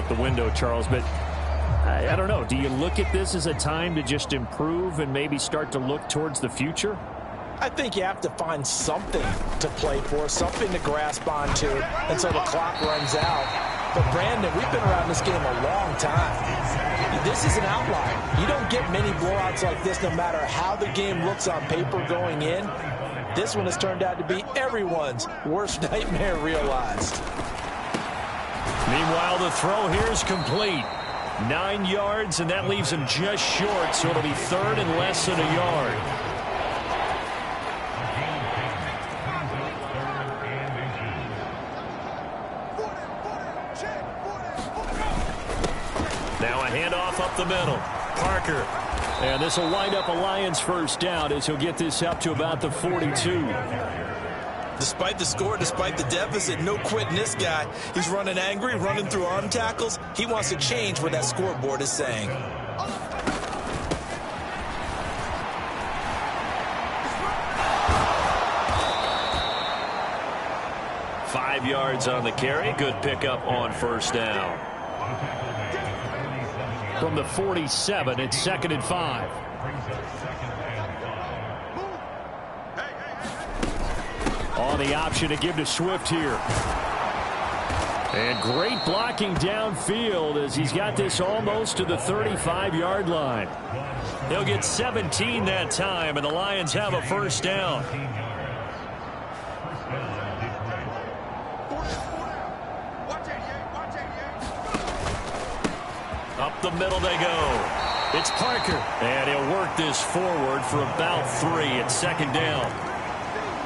out the window, Charles, but I don't know. Do you look at this as a time to just improve and maybe start to look towards the future? I think you have to find something to play for, something to grasp onto until the clock runs out. But, Brandon, we've been around this game a long time. This is an outlier. You don't get many blowouts like this no matter how the game looks on paper going in. This one has turned out to be everyone's worst nightmare realized. Meanwhile, the throw here is complete. 9 yards, and that leaves him just short, so it'll be third and less than a yard. Now a handoff up the middle. Parker. And this will wind up a Lions first down as he'll get this up to about the 42. Despite the score, despite the deficit, no quitting this guy. He's running angry, running through arm tackles. He wants to change what that scoreboard is saying. 5 yards on the carry. Good pickup on first down. From the 47, it's 2nd and 5. On the option to give to Swift here. And great blocking downfield as he's got this almost to the 35-yard line. He'll get 17 that time, and the Lions have a first down. Up the middle they go. It's Parker. And he'll work this forward for about 3 at 2nd down.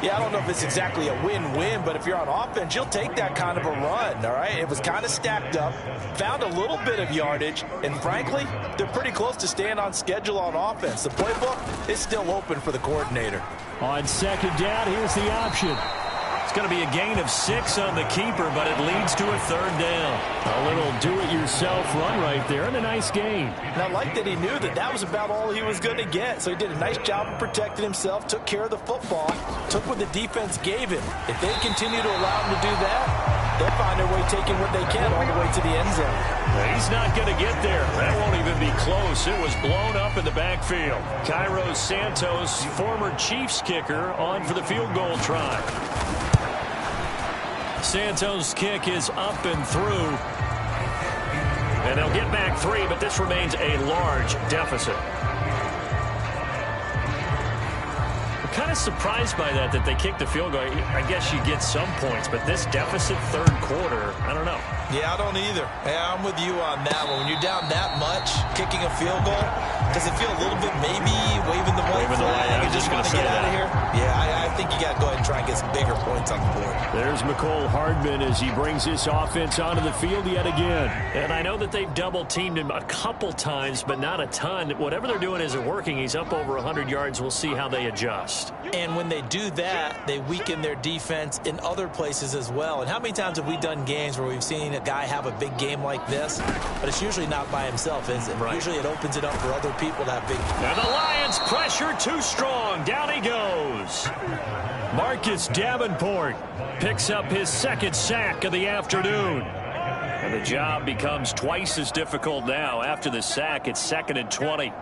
Yeah, I don't know if it's exactly a win-win, but if you're on offense, you'll take that kind of a run, all right? It was kind of stacked up, found a little bit of yardage, and frankly, they're pretty close to staying on schedule on offense. The playbook is still open for the coordinator. On 2nd down, here's the option. It's going to be a gain of 6 on the keeper, but it leads to a 3rd down. A little do-it-yourself run right there, and a nice gain. And I like that he knew that that was about all he was going to get, so he did a nice job of protecting himself, took care of the football, took what the defense gave him. If they continue to allow him to do that, they'll find their way taking what they can all the way to the end zone. He's not going to get there. That won't even be close. It was blown up in the backfield. Cairo Santos, former Chiefs kicker, on for the field goal try. Santos' kick is up and through. And they'll get back 3, but this remains a large deficit. I'm kind of surprised by that they kicked the field goal. I guess you get some points, but this deficit 3rd quarter, I don't know. Yeah, I don't either. Yeah, I'm with you on that one. When you're down that much, kicking a field goal, does it feel a little bit maybe waving the white flag? I was just going to say get out of here? Yeah, I think you got to go ahead and try and get some bigger points on the board. There's McCole Hardman as he brings this offense onto the field yet again. And I know that they've double-teamed him a couple times, but not a ton. Whatever they're doing isn't working. He's up over 100 yards. We'll see how they adjust. And when they do that, they weaken their defense in other places as well. And how many times have we done games where we've seen a guy have a big game like this, but it's usually not by himself, is it? Right. Usually it opens it up for other people to have big. And the Lions pressure too strong. Down he goes. Marcus Davenport picks up his 2nd sack of the afternoon. And the job becomes twice as difficult now. After the sack, it's 2nd and 20.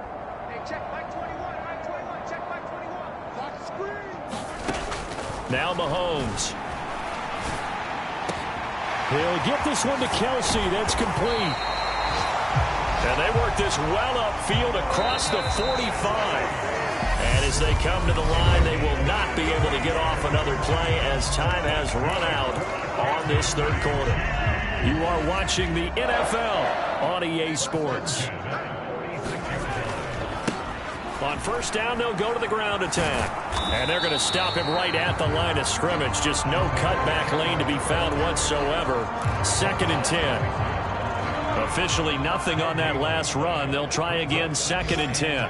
Now Mahomes. He'll get this one to Kelsey. That's complete. And they work this well upfield across the 45. And as they come to the line, they will not be able to get off another play as time has run out on this 3rd quarter. You are watching the NFL on EA Sports. On first down, they'll go to the ground attack. And they're going to stop him right at the line of scrimmage. Just no cutback lane to be found whatsoever. 2nd and 10. Officially nothing on that last run. They'll try again 2nd and 10.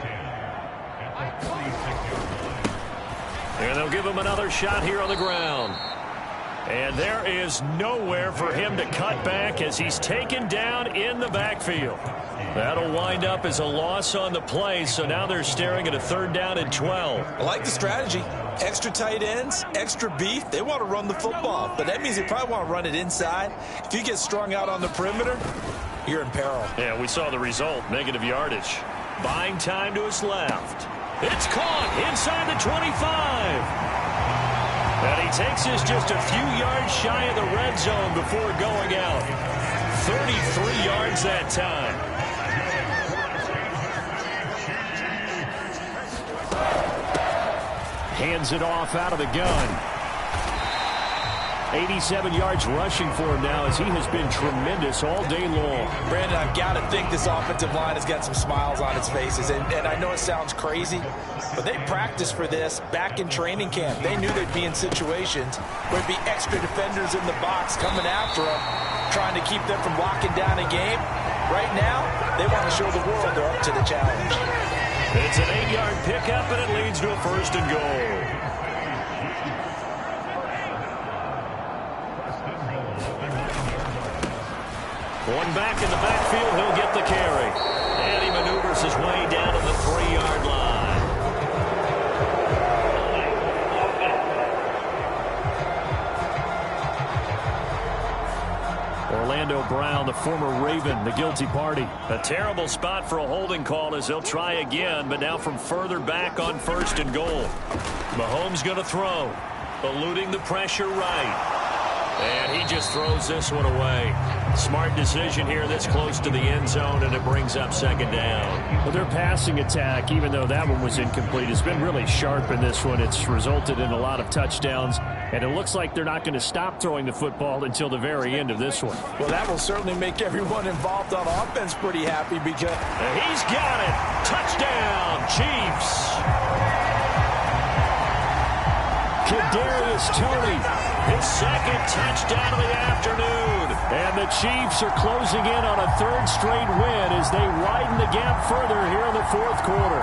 And they'll give him another shot here on the ground. And there is nowhere for him to cut back as he's taken down in the backfield. That'll wind up as a loss on the play, so now they're staring at a 3rd down and 12. I like the strategy. Extra tight ends, extra beef. They want to run the football, but that means they probably want to run it inside. If you get strung out on the perimeter, you're in peril. Yeah, we saw the result, negative yardage. Buying time to his left. It's caught inside the 25. And he takes us just a few yards shy of the red zone before going out. 33 yards that time. Hands it off out of the gun. 87 yards rushing for him now as he has been tremendous all day long. Brandon, I've got to think this offensive line has got some smiles on its faces. And I know it sounds crazy, but they practiced for this back in training camp. They knew they'd be in situations where there'd be extra defenders in the box coming after them, trying to keep them from locking down a game. Right now, they want to show the world they're up to the challenge. It's an 8-yard pickup, and it leads to a 1st and goal. One back in the backfield, he'll get the carry. And he maneuvers his way down to the 3-yard line. Orlando Brown, the former Raven, the guilty party. A terrible spot for a holding call as they'll try again, but now from further back on 1st and goal. Mahomes going to throw, eluding the pressure right. And he just throws this one away. Smart decision here this close to the end zone, and it brings up 2nd down. Well, their passing attack, even though that one was incomplete, has been really sharp in this one. It's resulted in a lot of touchdowns, and it looks like they're not going to stop throwing the football until the very end of this one. Well, that will certainly make everyone involved on offense pretty happy because... He's got it! Touchdown, Chiefs! Kadarius Toney, his 2nd touchdown of the afternoon. And the Chiefs are closing in on a 3rd straight win as they widen the gap further here in the 4th quarter.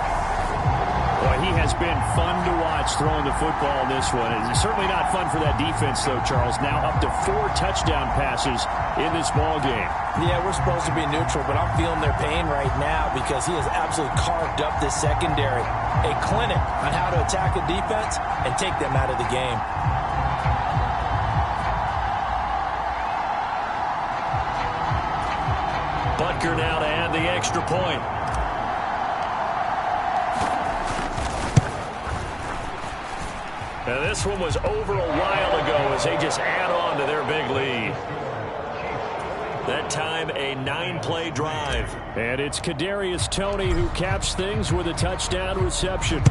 Boy, he has been fun to watch throwing the football in this one. It's certainly not fun for that defense, though, Charles. Now up to 4 touchdown passes in this ball game. Yeah, we're supposed to be neutral, but I'm feeling their pain right now because he has absolutely carved up this secondary. A clinic on how to attack a defense and take them out of the game. Butker now to add the extra point. Now this one was over a while ago as they just add on to their big lead. That time a 9-play drive. And it's Kadarius Toney who caps things with a touchdown reception.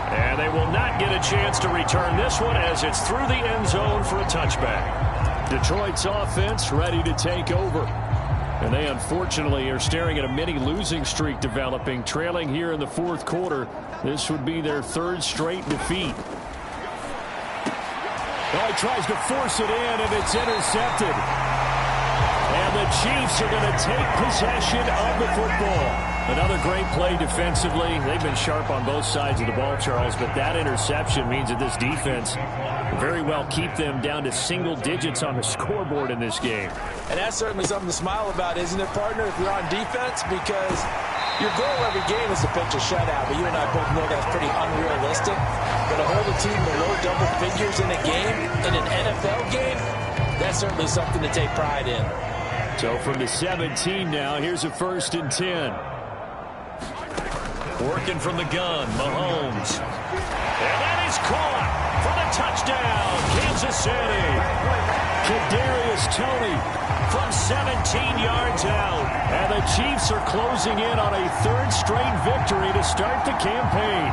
And they will not get a chance to return this one as it's through the end zone for a touchback. Detroit's offense ready to take over. And they unfortunately are staring at a mini losing streak developing, trailing here in the 4th quarter. This would be their 3rd straight defeat. Oh, he tries to force it in, and it's intercepted. And the Chiefs are going to take possession of the football. Another great play defensively. They've been sharp on both sides of the ball, Charles, but that interception means that this defense very well keep them down to single digits on the scoreboard in this game. And that's certainly something to smile about, isn't it, partner, if you're on defense? Because your goal every game is to pitch a shutout, but you and I both know that's pretty unrealistic. But to hold a team below double figures in a game, in an NFL game, that's certainly something to take pride in. So from the 17 now, here's a 1st and 10. Working from the gun, Mahomes. And that is caught for the touchdown, Kansas City. Kadarius Toney from 17 yards out. And the Chiefs are closing in on a 3rd straight victory to start the campaign.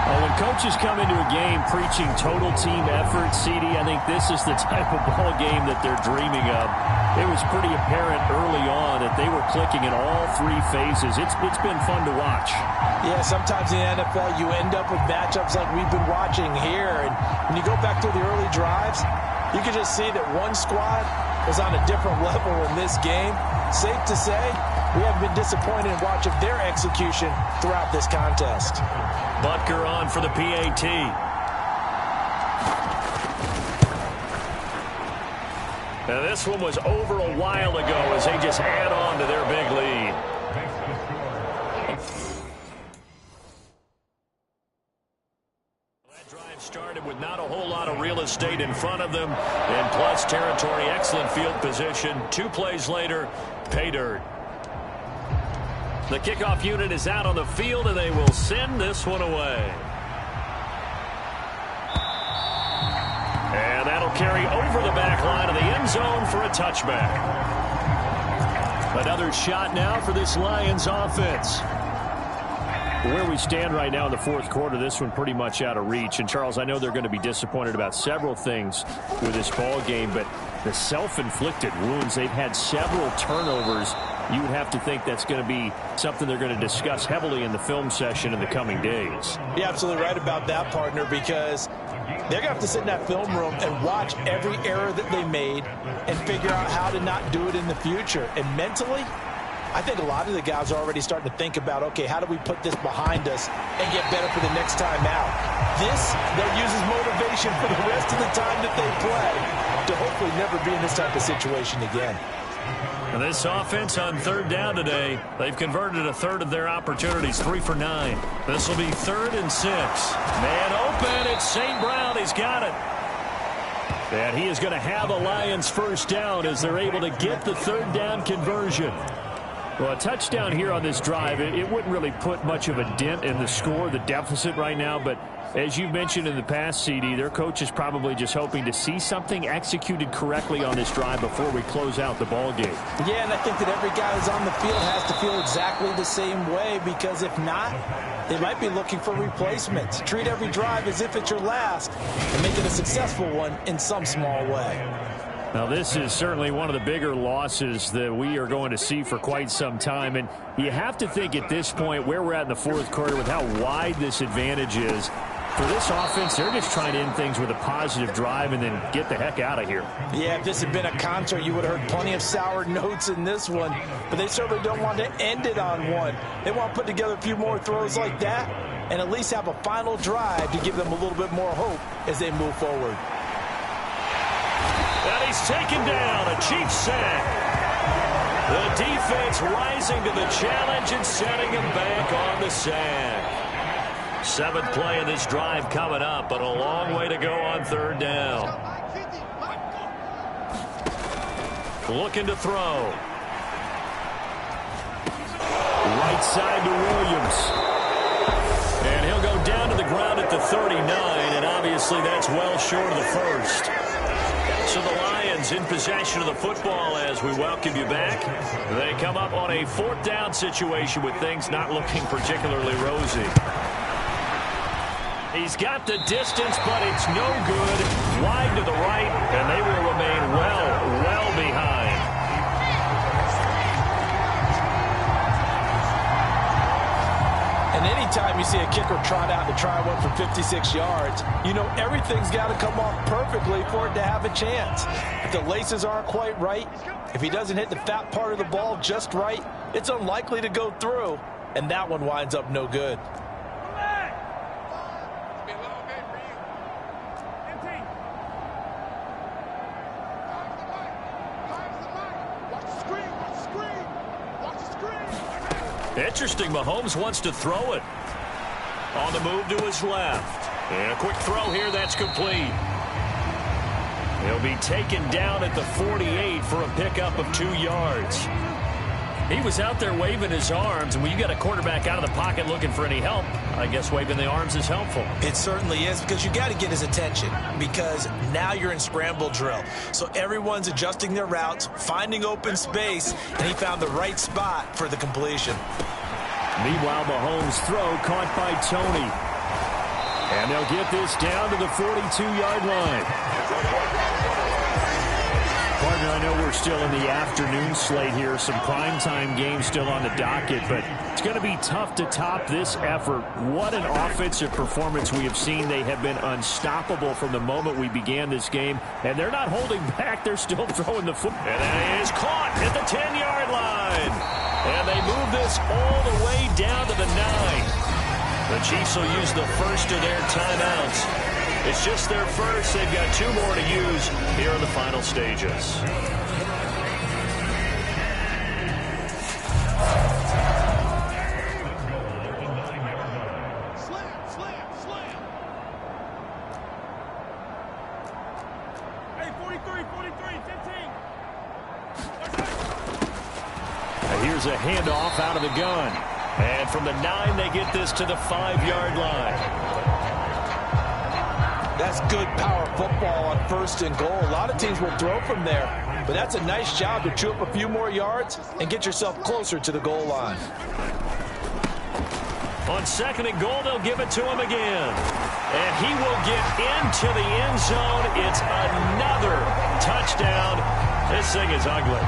Well, when coaches come into a game preaching total team effort, CD, I think this is the type of ball game that they're dreaming of. It was pretty apparent early on that they were clicking in all 3 phases. It's been fun to watch. Yeah, sometimes in the NFL you end up with matchups like we've been watching here. And when you go back to the early drives, you can just see that one squad was on a different level in this game. Safe to say, we haven't been disappointed in watching their execution throughout this contest. Butker on for the PAT. Now this one was over a while ago as they just add on to their big lead. That drive started with not a whole lot of real estate in front of them in plus territory. Excellent field position. 2 plays later, pay dirt. The kickoff unit is out on the field, and they will send this one away. And that'll carry over the back line of the end zone for a touchback. Another shot now for this Lions offense. Where we stand right now in the fourth quarter, this one pretty much out of reach. And, Charles, I know they're going to be disappointed about several things with this ball game, but the self-inflicted wounds, they've had several turnovers. You would have to think that's going to be something they're going to discuss heavily in the film session in the coming days. You're absolutely right about that, partner, because they're going to have to sit in that film room and watch every error that they made and figure out how to not do it in the future. And mentally, I think a lot of the guys are already starting to think about, okay, how do we put this behind us and get better for the next time out? This, they'll use as motivation for the rest of the time that they play to hopefully never be in this type of situation again. And this offense on third down today, they've converted a third of their opportunities, 3 for 9. This will be 3rd and 6. Man open, it's St. Brown. He's got it. And he is going to have a Lions first down as they're able to get the third down conversion. Well, a touchdown here on this drive, it wouldn't really put much of a dent in the score, the deficit right now, but as you mentioned in the past, CD, their coach is probably just hoping to see something executed correctly on this drive before we close out the ball game. Yeah, and I think that every guy who's on the field has to feel exactly the same way, because if not, they might be looking for replacements. Treat every drive as if it's your last and make it a successful one in some small way. Now, this is certainly one of the bigger losses that we are going to see for quite some time. And you have to think at this point where we're at in the fourth quarter with how wide this advantage is. For this offense, they're just trying to end things with a positive drive and then get the heck out of here. Yeah, if this had been a concert, you would have heard plenty of sour notes in this one. But they certainly don't want to end it on one. They want to put together a few more throws like that and at least have a final drive to give them a little bit more hope as they move forward. And he's taken down, a Chiefs sack. The defense rising to the challenge and setting him back on the sack. 7th play of this drive coming up, but a long way to go on third down. Looking to throw. Right side to Williams. And he'll go down to the ground at the 39, and obviously that's well short of the first. So the Lions in possession of the football as we welcome you back. They come up on a 4th down situation with things not looking particularly rosy. He's got the distance, but it's no good. Wide to the right, and they will remain well behind. And anytime you see a kicker trot out to try one for 56 yards, you know everything's got to come off perfectly for it to have a chance. If the laces aren't quite right, if he doesn't hit the fat part of the ball just right, it's unlikely to go through, and that one winds up no good. Interesting, Mahomes wants to throw it. On the move to his left. And a quick throw here, that's complete. He'll be taken down at the 48 for a pickup of 2 yards. He was out there waving his arms, and when you got a quarterback out of the pocket looking for any help, I guess waving the arms is helpful. It certainly is, because you got to get his attention, because now you're in scramble drill. So everyone's adjusting their routes, finding open space, and he found the right spot for the completion. Meanwhile, Mahomes' throw caught by Tony. And they'll get this down to the 42-yard line. Partner, I know we're still in the afternoon slate here. Some primetime games still on the docket, but it's going to be tough to top this effort. What an offensive performance we have seen. They have been unstoppable from the moment we began this game, and they're not holding back. They're still throwing the football. And that is caught at the 10-yard line. And they move this all the way down to the 9. The Chiefs will use the first of their timeouts. It's just their first. They've got 2 more to use here in the final stages. Here's a handoff out of the gun. And from the 9, they get this to the 5-yard line. That's good power football on 1st and goal. A lot of teams will throw from there, but that's a nice job to chew up a few more yards and get yourself closer to the goal line. On 2nd and goal, they'll give it to him again. And he will get into the end zone. It's another touchdown. This thing is ugly.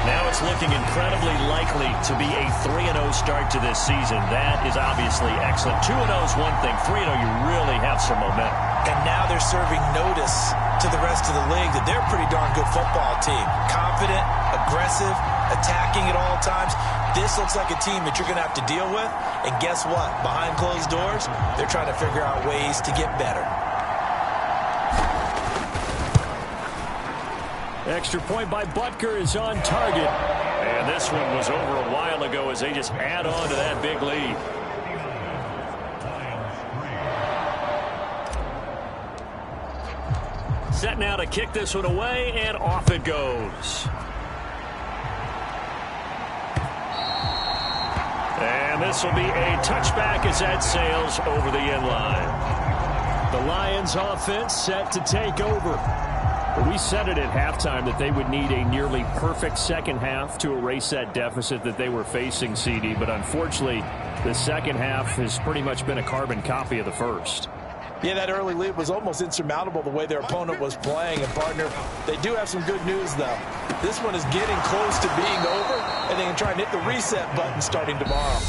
Now it's looking incredibly likely to be a 3-0 start to this season. That is obviously excellent. 2-0 is one thing. 3-0, you really have some momentum. And now they're serving notice to the rest of the league that they're a pretty darn good football team. Confident, aggressive, attacking at all times. This looks like a team that you're going to have to deal with. And guess what? Behind closed doors, they're trying to figure out ways to get better. Extra point by Butker is on target. And this one was over a while ago as they just add on to that big lead. Set now to kick this one away, and off it goes. And this will be a touchback as that sails over the end line. The Lions offense set to take over. We said it at halftime that they would need a nearly perfect second half to erase that deficit that they were facing, CD. But unfortunately, the second half has pretty much been a carbon copy of the first. Yeah, that early lead was almost insurmountable the way their opponent was playing. And, partner, they do have some good news, though. This one is getting close to being over, and they can try and hit the reset button starting tomorrow.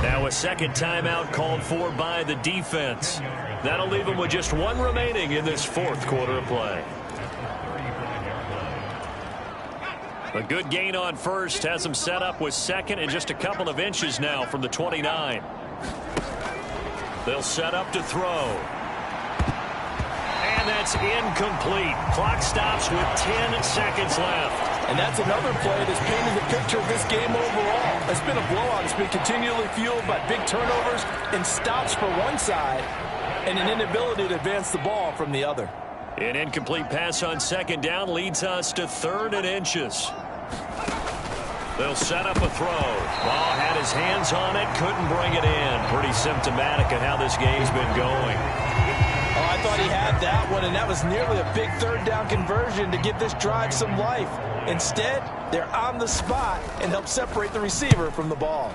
Now a second timeout called for by the defense. That'll leave them with just one remaining in this 4th quarter of play. A good gain on first has them set up with 2nd and just a couple of inches now from the 29. They'll set up to throw. And that's incomplete. Clock stops with 10 seconds left. And that's another play that's painted the picture of this game overall. It's been a blowout. It's been continually fueled by big turnovers and stops for one side and an inability to advance the ball from the other. An incomplete pass on 2nd down leads us to 3rd and inches. They'll set up a throw. Ball had his hands on it, couldn't bring it in. Pretty symptomatic of how this game's been going. Oh, I thought he had that one, and that was nearly a big 3rd down conversion to give this drive some life. Instead, they're on the spot and help separate the receiver from the ball.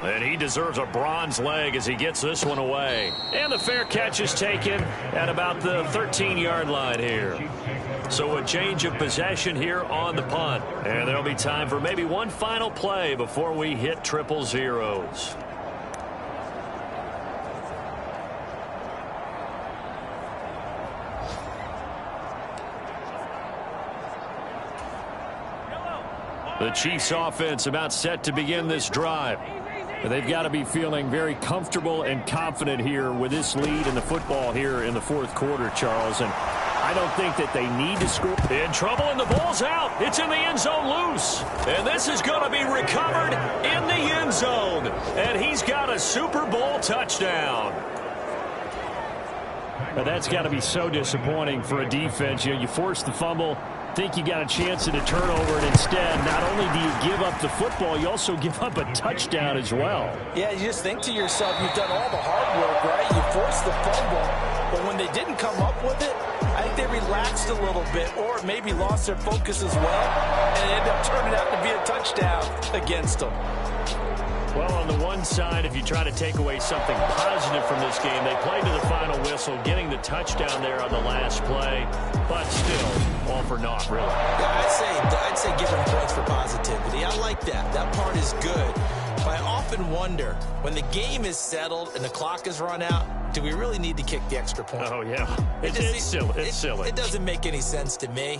And he deserves a bronze leg as he gets this one away. And the fair catch is taken at about the 13-yard line here. So a change of possession here on the punt. And there'll be time for maybe one final play before we hit triple zeros. The Chiefs offense about set to begin this drive. They've got to be feeling very comfortable and confident here with this lead in the football here in the 4th quarter, Charles. And I don't think that they need to score. In trouble, and the ball's out. It's in the end zone loose. And this is going to be recovered in the end zone. And he's got a Super Bowl touchdown. Now that's got to be so disappointing for a defense. You force the fumble, think you got a chance at a turnover, and instead, not only do you give up the football, you also give up a touchdown as well. Yeah, you just think to yourself, you've done all the hard work, right? You forced the fumble, but when they didn't come up with it, I think they relaxed a little bit or maybe lost their focus as well, and it ended up turning out to be a touchdown against them. Well, on the one side, if you try to take away something positive from this game, they played to the final whistle, getting the touchdown there on the last play, but still, all for naught, really. Yeah, I'd say give them points for positivity. I like that. That part is good. But I often wonder, when the game is settled and the clock is run out, do we really need to kick the extra point? Oh, yeah. It's silly. It's silly. It doesn't make any sense to me.